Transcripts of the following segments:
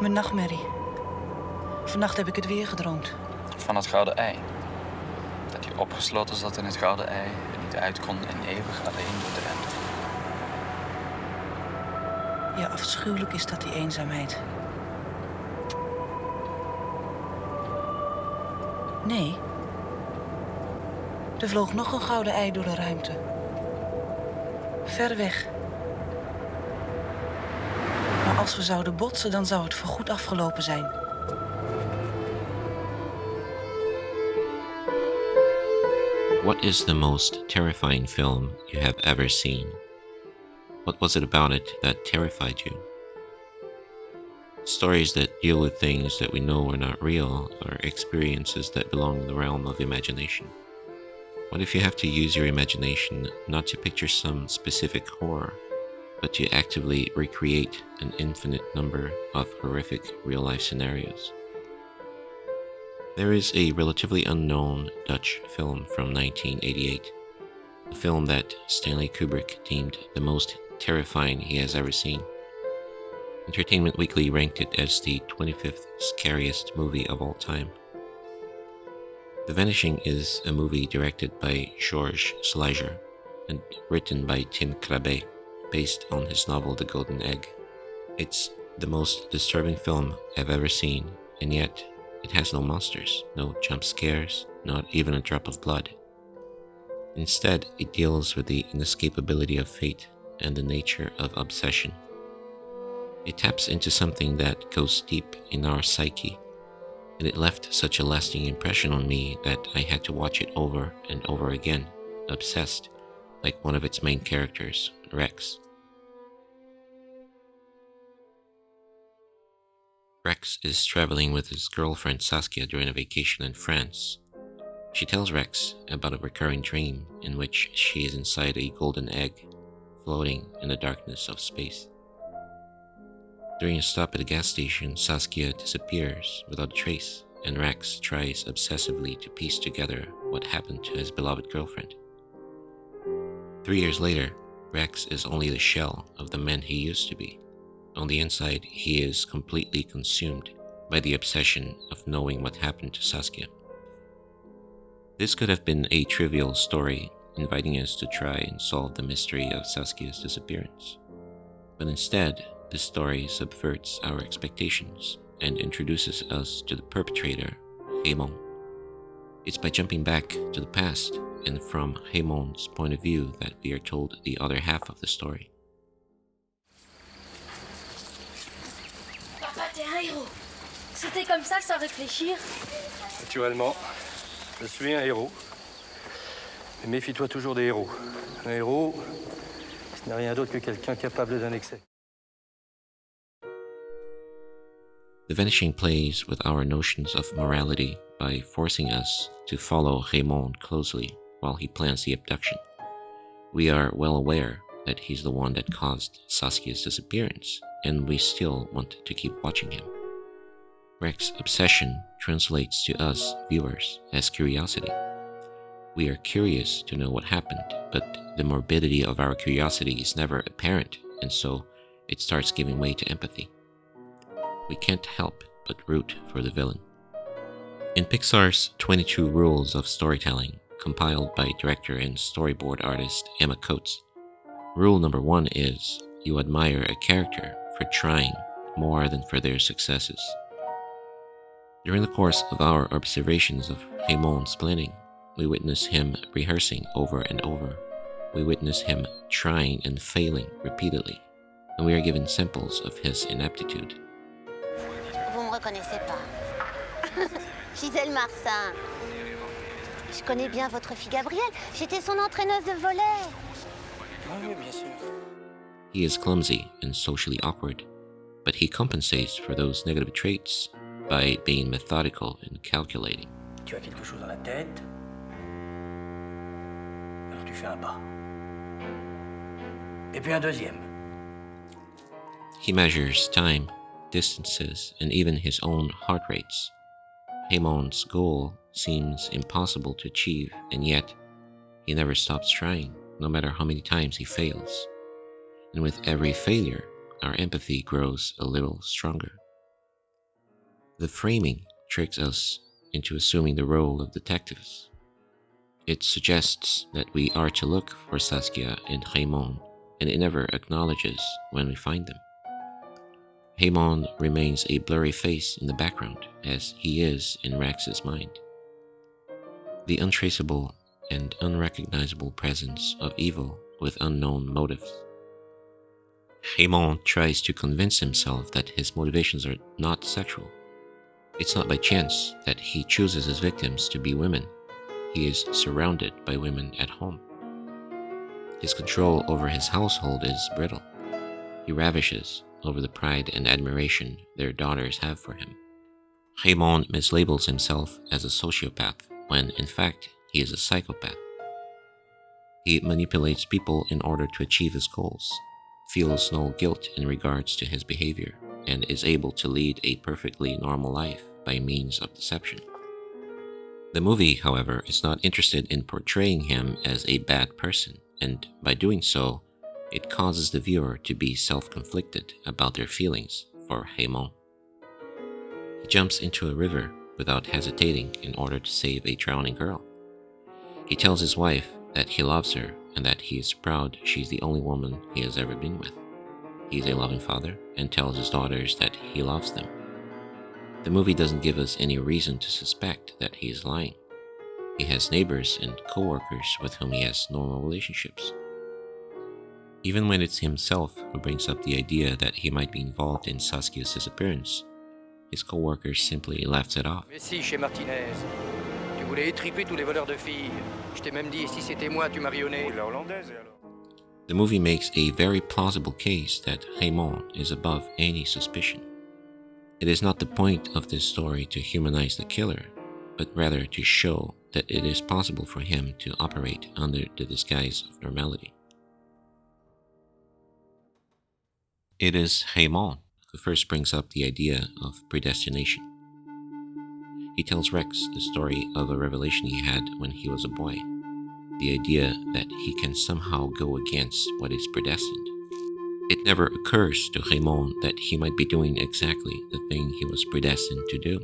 Mijn nachtmerrie. Vannacht heb ik het weer gedroomd. Van het gouden ei. Dat je opgesloten zat in het gouden ei en niet uit kon en eeuwig alleen door de ruimte vloog. Ja, afschuwelijk is dat, die eenzaamheid. Nee. Er vloog nog een gouden ei door de ruimte. Ver weg. Maar als we zouden botsen, dan zou het voorgoed afgelopen zijn. What is the most terrifying film you have ever seen? What was it about it that terrified you? Stories that deal with things that we know are not real are experiences that belong in the realm of imagination. What if you have to use your imagination not to picture some specific horror, but to actively recreate an infinite number of horrific real-life scenarios? There is a relatively unknown Dutch film from 1988, a film that Stanley Kubrick deemed the most terrifying he has ever seen. Entertainment Weekly ranked it as the 25th scariest movie of all time. The Vanishing is a movie directed by Georges Sliger and written by Tim Krabbe, based on his novel The Golden Egg. It's the most disturbing film I've ever seen, and yet it has no monsters, no jump scares, not even a drop of blood. Instead, it deals with the inescapability of fate and the nature of obsession. It taps into something that goes deep in our psyche, and it left such a lasting impression on me that I had to watch it over and over again, obsessed, like one of its main characters, Rex. Rex is traveling with his girlfriend Saskia during a vacation in France. She tells Rex about a recurring dream in which she is inside a golden egg, floating in the darkness of space. During a stop at a gas station, Saskia disappears without a trace, and Rex tries obsessively to piece together what happened to his beloved girlfriend. 3 years later, Rex is only the shell of the man he used to be. On the inside, he is completely consumed by the obsession of knowing what happened to Saskia. This could have been a trivial story, inviting us to try and solve the mystery of Saskia's disappearance. But instead, the story subverts our expectations and introduces us to the perpetrator, Raymond. It's by jumping back to the past and from Raymond's point of view that we are told the other half of the story. Papa, t'es un héros. C'était comme ça sans réfléchir. Naturellement, je suis un héros. Mais méfie-toi toujours des héros. Un héros, ce n'est rien d'autre que quelqu'un capable d'un excès. The Vanishing plays with our notions of morality by forcing us to follow Raymond closely while he plans the abduction. We are well aware that he's the one that caused Saskia's disappearance, and we still want to keep watching him. Rex's obsession translates to us viewers as curiosity. We are curious to know what happened, but the morbidity of our curiosity is never apparent, and so it starts giving way to empathy. We can't help but root for the villain. In Pixar's 22 Rules of Storytelling, compiled by director and storyboard artist Emma Coates, rule number 1 is you admire a character for trying more than for their successes. During the course of our observations of Raymond's planning, we witness him rehearsing over and over. We witness him trying and failing repeatedly, and we are given samples of his ineptitude. Vous me reconnaissez pas. Gisèle Marsan. Je connais bien votre fille Gabrielle. J'étais son entraîneuse de volley. Oui, bien sûr. He is clumsy and socially awkward, but he compensates for those negative traits by being methodical and calculating. Tu as quelque chose dans la tête. Alors tu fais un pas. Et puis un deuxième. He measures time, distances, and even his own heart rates. Raymond's goal seems impossible to achieve, and yet he never stops trying, no matter how many times he fails. And with every failure, our empathy grows a little stronger. The framing tricks us into assuming the role of detectives. It suggests that we are to look for Saskia and Raymond, and it never acknowledges when we find them. Raymond remains a blurry face in the background, as he is in Rex's mind. The untraceable and unrecognizable presence of evil with unknown motives. Raymond tries to convince himself that his motivations are not sexual. It's not by chance that he chooses his victims to be women. He is surrounded by women at home. His control over his household is brittle. He ravishes over the pride and admiration their daughters have for him. Raymond mislabels himself as a sociopath when, in fact, he is a psychopath. He manipulates people in order to achieve his goals, feels no guilt in regards to his behavior, and is able to lead a perfectly normal life by means of deception. The movie, however, is not interested in portraying him as a bad person, and by doing so, it causes the viewer to be self-conflicted about their feelings for Raymond. He jumps into a river without hesitating in order to save a drowning girl. He tells his wife that he loves her and that he is proud she's the only woman he has ever been with. He is a loving father and tells his daughters that he loves them. The movie doesn't give us any reason to suspect that he is lying. He has neighbors and co-workers with whom he has normal relationships. Even when it's himself who brings up the idea that he might be involved in Saskia's disappearance, his co-workers simply laughs it off. Mais si, chez Martinez. Tu voulais étriper tous les voleurs de filles. Je t'ai même dit, si c'était moi, tu marionnais. La hollandaise, alors. The movie makes a very plausible case that Raymond is above any suspicion. It is not the point of this story to humanize the killer, but rather to show that it is possible for him to operate under the disguise of normality. It is Raymond who first brings up the idea of predestination. He tells Rex the story of a revelation he had when he was a boy, the idea that he can somehow go against what is predestined. It never occurs to Raymond that he might be doing exactly the thing he was predestined to do.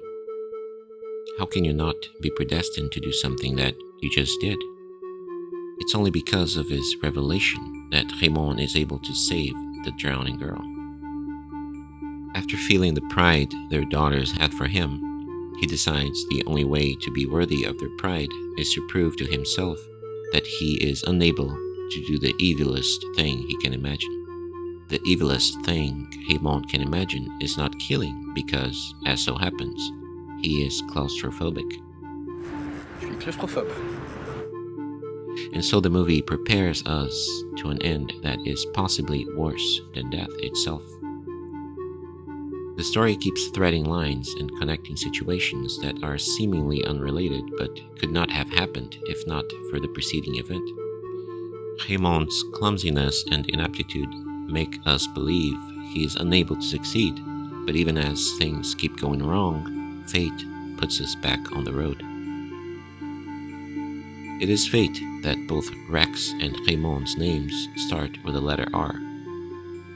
How can you not be predestined to do something that you just did? It's only because of his revelation that Raymond is able to save the drowning girl. After feeling the pride their daughters had for him, he decides the only way to be worthy of their pride is to prove to himself that he is unable to do the evilest thing he can imagine. The evilest thing Raymond can imagine is not killing because, as so happens, he is claustrophobic. Je suis claustrophobe. And so the movie prepares us to an end that is possibly worse than death itself. The story keeps threading lines and connecting situations that are seemingly unrelated but could not have happened if not for the preceding event. Raymond's clumsiness and inaptitude make us believe he is unable to succeed, but even as things keep going wrong, fate puts us back on the road. It is fate that both Rex and Raymond's names start with the letter R,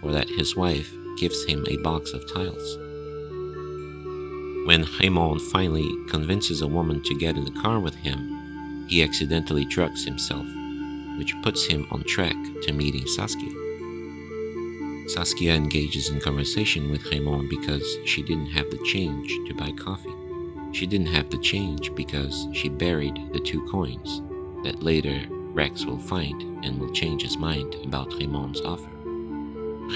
or that his wife gives him a box of tiles. When Raymond finally convinces a woman to get in the car with him, he accidentally drugs himself, which puts him on track to meeting Saskia. Saskia engages in conversation with Raymond because she didn't have the change to buy coffee. She didn't have the change because she buried the 2 coins that later Rex will find and will change his mind about Raymond's offer.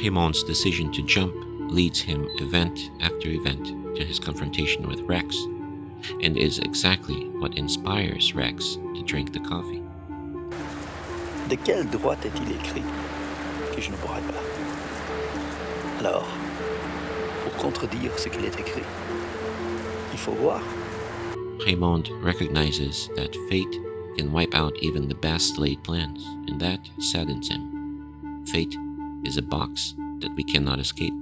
Raymond's decision to jump leads him event after event to his confrontation with Rex, and is exactly what inspires Rex to drink the coffee. De quel droit est-il écrit que je ne boirai pas? Alors, pour contredire ce qu'il est écrit, il faut voir. Raymond recognizes that fate can wipe out even the best laid plans, and that saddens him. Fate is a box that we cannot escape,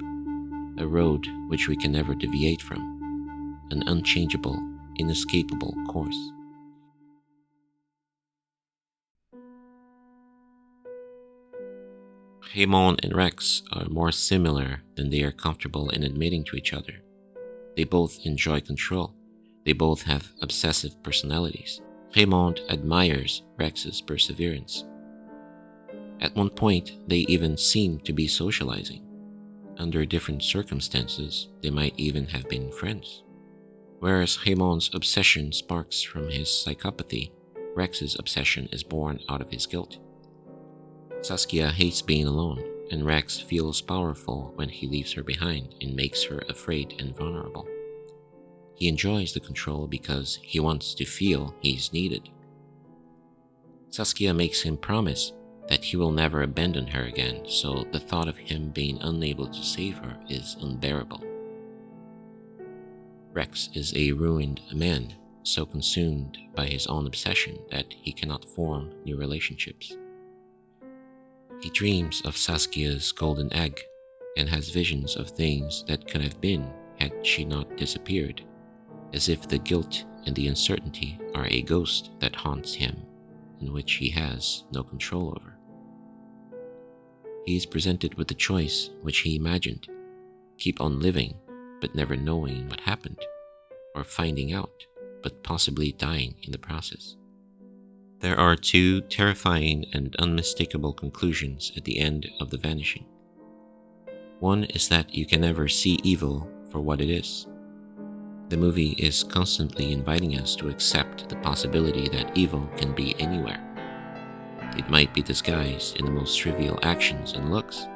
a road which we can never deviate from, an unchangeable, inescapable course. Raymond and Rex are more similar than they are comfortable in admitting to each other. They both enjoy control. They both have obsessive personalities. Raymond admires Rex's perseverance. At one point, they even seem to be socializing. Under different circumstances, they might even have been friends. Whereas Raymond's obsession sparks from his psychopathy, Rex's obsession is born out of his guilt. Saskia hates being alone, and Rex feels powerful when he leaves her behind and makes her afraid and vulnerable. He enjoys the control because he wants to feel he's needed. Saskia makes him promise that he will never abandon her again, so the thought of him being unable to save her is unbearable. Rex is a ruined man, so consumed by his own obsession that he cannot form new relationships. He dreams of Saskia's golden egg and has visions of things that could have been had she not disappeared, as if the guilt and the uncertainty are a ghost that haunts him, in which he has no control over. He is presented with the choice which he imagined: keep on living but never knowing what happened, or finding out but possibly dying in the process. There are two terrifying and unmistakable conclusions at the end of The Vanishing. One is that you can never see evil for what it is. The movie is constantly inviting us to accept the possibility that evil can be anywhere. It might be disguised in the most trivial actions and looks.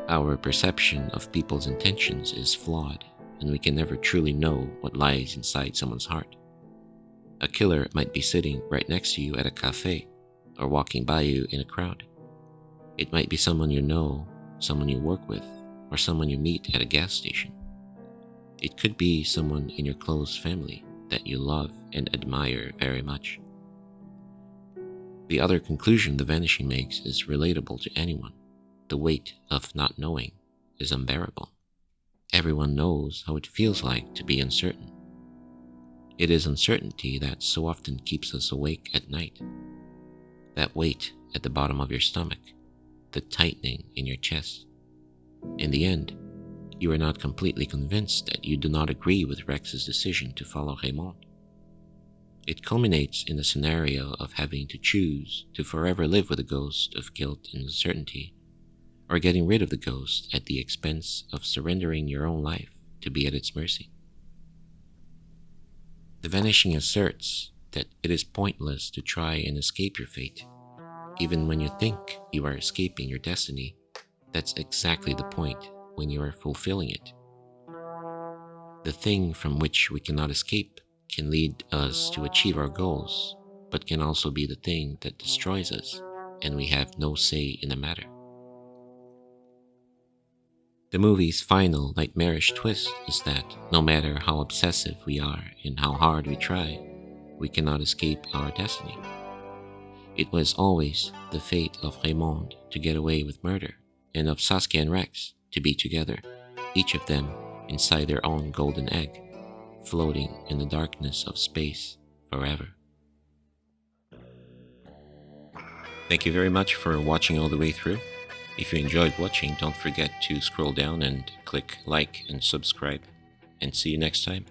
Our perception of people's intentions is flawed, and we can never truly know what lies inside someone's heart. A killer might be sitting right next to you at a cafe or walking by you in a crowd. It might be someone you know, someone you work with, or someone you meet at a gas station. It could be someone in your close family that you love and admire very much. The other conclusion The Vanishing makes is relatable to anyone. The weight of not knowing is unbearable. Everyone knows how it feels like to be uncertain. It is uncertainty that so often keeps us awake at night. That weight at the bottom of your stomach, the tightening in your chest. In the end, you are not completely convinced that you do not agree with Rex's decision to follow Raymond. It culminates in a scenario of having to choose to forever live with a ghost of guilt and uncertainty, or getting rid of the ghost at the expense of surrendering your own life to be at its mercy. The Vanishing asserts that it is pointless to try and escape your fate. Even when you think you are escaping your destiny, that's exactly the point when you are fulfilling it. The thing from which we cannot escape can lead us to achieve our goals, but can also be the thing that destroys us, and we have no say in the matter. The movie's final nightmarish twist is that no matter how obsessive we are and how hard we try, we cannot escape our destiny. It was always the fate of Raymond to get away with murder, and of Saskia and Rex to be together, each of them inside their own golden egg, floating in the darkness of space forever. Thank you very much for watching all the way through. If you enjoyed watching, don't forget to scroll down and click like and subscribe. And see you next time.